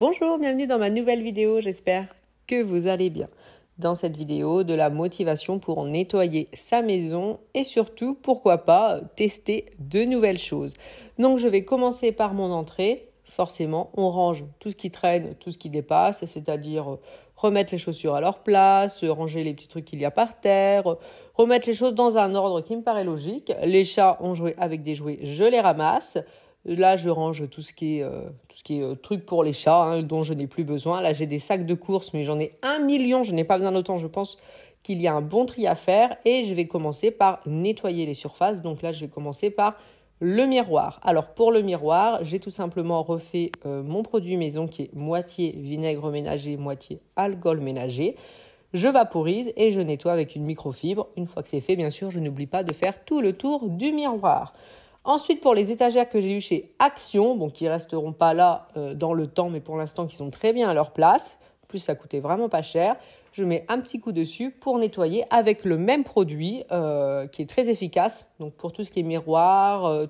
Bonjour, bienvenue dans ma nouvelle vidéo, j'espère que vous allez bien. Dans cette vidéo, de la motivation pour nettoyer sa maison et surtout, pourquoi pas, tester de nouvelles choses. Donc je vais commencer par mon entrée. Forcément, on range tout ce qui traîne, tout ce qui dépasse, c'est-à-dire remettre les chaussures à leur place, ranger les petits trucs qu'il y a par terre, remettre les choses dans un ordre qui me paraît logique. Les chats ont joué avec des jouets, je les ramasse. Là, je range tout ce qui est truc pour les chats, dont je n'ai plus besoin. Là, j'ai des sacs de courses, mais j'en ai 1 million. Je n'ai pas besoin d'autant. Je pense qu'il y a un bon tri à faire. Et je vais commencer par nettoyer les surfaces. Donc là, je vais commencer par le miroir. Alors, pour le miroir, j'ai tout simplement refait mon produit maison qui est moitié vinaigre ménager, moitié alcool ménager. Je vaporise et je nettoie avec une microfibre. Une fois que c'est fait, bien sûr, je n'oublie pas de faire tout le tour du miroir. Ensuite, pour les étagères que j'ai eues chez Action, bon, qui ne resteront pas là dans le temps, mais pour l'instant, qui sont très bien à leur place. En plus, ça coûtait vraiment pas cher. Je mets un petit coup dessus pour nettoyer avec le même produit qui est très efficace. Donc, pour tout ce qui est miroir,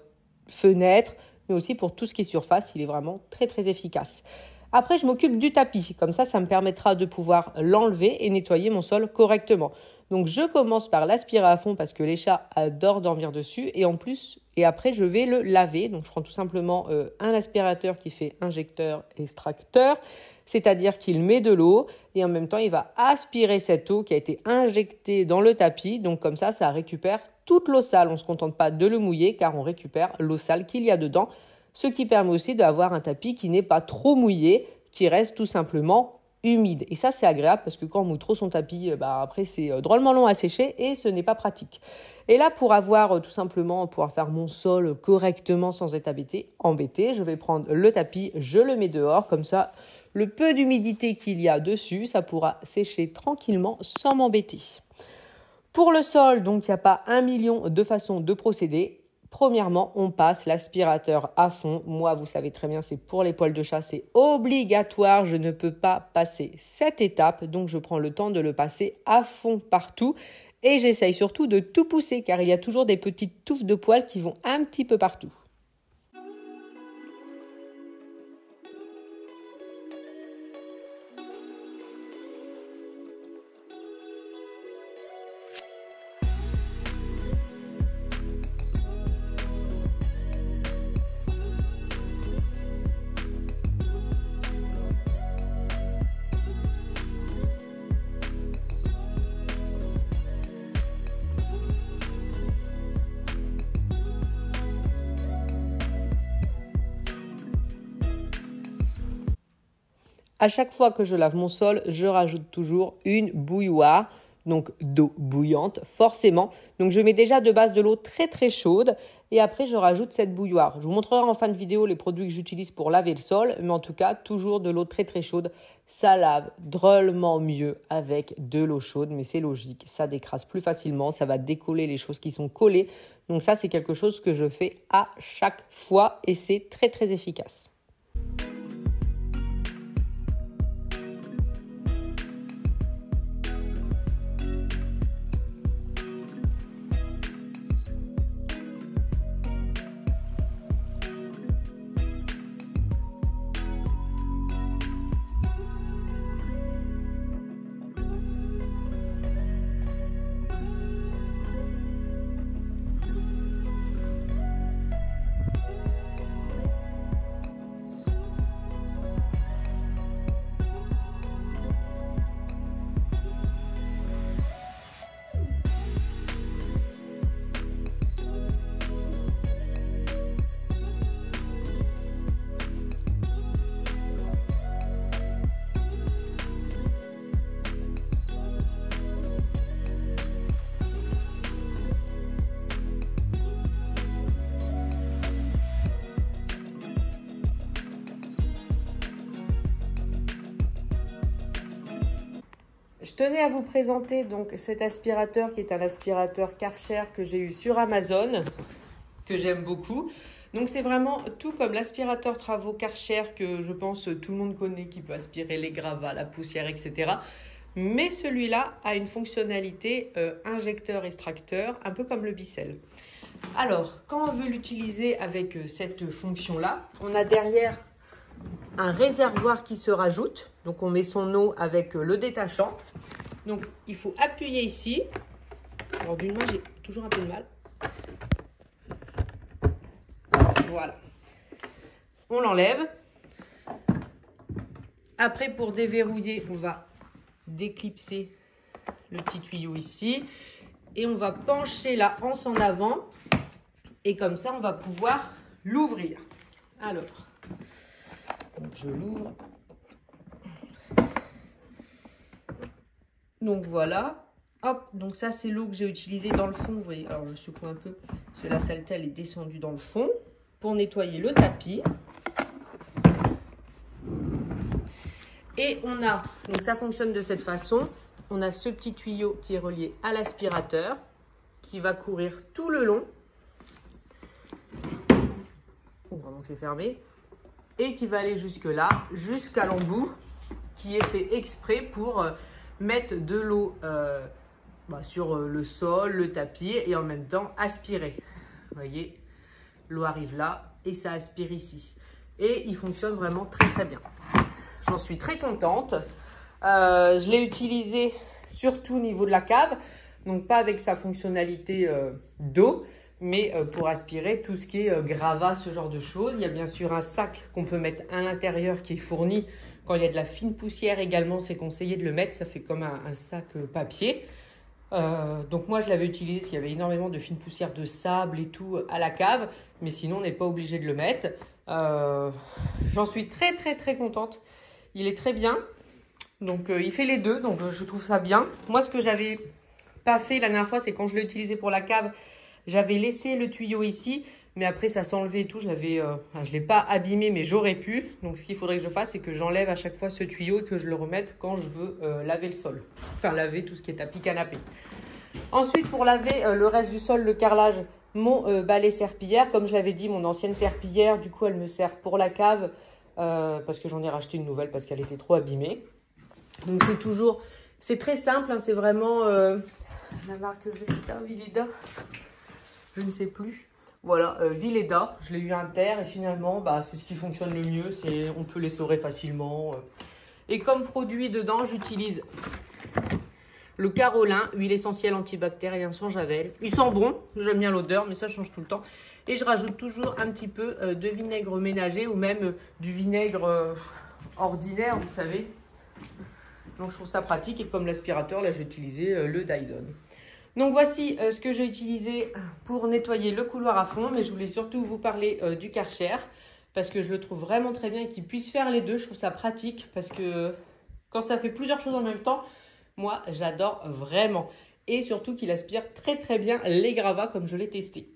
fenêtre, mais aussi pour tout ce qui est surface, il est vraiment très, très efficace. Après, je m'occupe du tapis. Comme ça me permettra de pouvoir l'enlever et nettoyer mon sol correctement. Donc, je commence par l'aspirer à fond parce que les chats adorent dormir dessus. Et après, je vais le laver. Donc, je prends tout simplement un aspirateur qui fait injecteur-extracteur. C'est-à-dire qu'il met de l'eau et en même temps, il va aspirer cette eau qui a été injectée dans le tapis. Donc, comme ça récupère toute l'eau sale. On ne se contente pas de le mouiller car on récupère l'eau sale qu'il y a dedans. Ce qui permet aussi d'avoir un tapis qui n'est pas trop mouillé, qui reste tout simplement humide. Et ça, c'est agréable parce que quand on mouille trop son tapis, après, c'est drôlement long à sécher et ce n'est pas pratique. Et là, pour pouvoir faire mon sol correctement sans être embêté, je vais prendre le tapis, je le mets dehors. Comme ça, le peu d'humidité qu'il y a dessus, ça pourra sécher tranquillement sans m'embêter. Pour le sol, donc, il n'y a pas 1 million de façons de procéder. Premièrement, on passe l'aspirateur à fond. Moi, vous savez très bien, c'est pour les poils de chat, c'est obligatoire. Je ne peux pas passer cette étape. Donc, je prends le temps de le passer à fond partout. Et j'essaye surtout de tout pousser car il y a toujours des petites touffes de poils qui vont un petit peu partout. À chaque fois que je lave mon sol, je rajoute toujours une bouilloire, donc d'eau bouillante, forcément. Donc je mets déjà de base de l'eau très très chaude et après je rajoute cette bouilloire. Je vous montrerai en fin de vidéo les produits que j'utilise pour laver le sol, mais en tout cas toujours de l'eau très très chaude. Ça lave drôlement mieux avec de l'eau chaude, mais c'est logique, ça décrase plus facilement, ça va décoller les choses qui sont collées. Donc ça c'est quelque chose que je fais à chaque fois et c'est très très efficace. Je tenais à vous présenter donc cet aspirateur qui est un aspirateur Karcher que j'ai eu sur Amazon, que j'aime beaucoup. Donc c'est vraiment tout comme l'aspirateur travaux Karcher que je pense tout le monde connaît, qui peut aspirer les gravats, la poussière, etc. Mais celui-là a une fonctionnalité injecteur-extracteur, un peu comme le Bicel. Alors, quand on veut l'utiliser avec cette fonction-là, on a derrière un réservoir qui se rajoute. Donc on met son eau avec le détachant. Donc il faut appuyer ici. Alors d'une main, j'ai toujours un peu de mal. Voilà. On l'enlève. Après, pour déverrouiller, on va déclipser le petit tuyau ici. Et on va pencher la anse en avant. Et comme ça, on va pouvoir l'ouvrir. Alors, donc je l'ouvre. Donc voilà. Hop, donc ça, c'est l'eau que j'ai utilisée dans le fond. Vous voyez, alors je secoue un peu parce que la saleté, elle est descendue dans le fond. Pour nettoyer le tapis. Et on a, donc ça fonctionne de cette façon, on a ce petit tuyau qui est relié à l'aspirateur, qui va courir tout le long. Donc c'est fermé. Et qui va aller jusque là, jusqu'à l'embout, qui est fait exprès pour mettre de l'eau sur le sol, le tapis, et en même temps aspirer. Vous voyez, l'eau arrive là et ça aspire ici. Et il fonctionne vraiment très très bien. J'en suis très contente. Je l'ai utilisé surtout au niveau de la cave. Donc pas avec sa fonctionnalité d'eau, mais pour aspirer tout ce qui est gravat, ce genre de choses. Il y a bien sûr un sac qu'on peut mettre à l'intérieur qui est fourni. Quand il y a de la fine poussière également, c'est conseillé de le mettre. Ça fait comme un sac papier. Donc moi je l'avais utilisé s'il y avait énormément de fine poussière, de sable et tout à la cave. Mais sinon on n'est pas obligé de le mettre. J'en suis très très très contente. Il est très bien. Donc il fait les deux, donc je trouve ça bien. Moi ce que j'avais pas fait la dernière fois, c'est quand je l'ai utilisé pour la cave, j'avais laissé le tuyau ici, mais après ça s'enlevait et tout. Je l'ai pas abîmé, mais j'aurais pu. Donc ce qu'il faudrait que je fasse, c'est que j'enlève à chaque fois ce tuyau et que je le remette quand je veux laver le sol. Enfin laver tout ce qui est tapis canapé. Ensuite pour laver le reste du sol, le carrelage, mon balai serpillière. Comme je l'avais dit, mon ancienne serpillière, du coup elle me sert pour la cave. Parce que j'en ai racheté une nouvelle parce qu'elle était trop abîmée. Donc c'est très simple, hein, c'est vraiment la marque Villeda, je ne sais plus. Voilà, Villeda, je l'ai eu inter et finalement c'est ce qui fonctionne le mieux, on peut l'essorer facilement. Et comme produit dedans, j'utilise le Carolin, huile essentielle antibactérien sans javel. Il sent bon, j'aime bien l'odeur, mais ça change tout le temps. Et je rajoute toujours un petit peu de vinaigre ménager ou même du vinaigre ordinaire, vous savez. Donc je trouve ça pratique et comme l'aspirateur, là j'ai utilisé le Dyson. Donc voici ce que j'ai utilisé pour nettoyer le couloir à fond. Mais je voulais surtout vous parler du Karcher parce que je le trouve vraiment très bien et qu'il puisse faire les deux. Je trouve ça pratique parce que quand ça fait plusieurs choses en même temps, moi j'adore vraiment. Et surtout qu'il aspire très très bien les gravats comme je l'ai testé.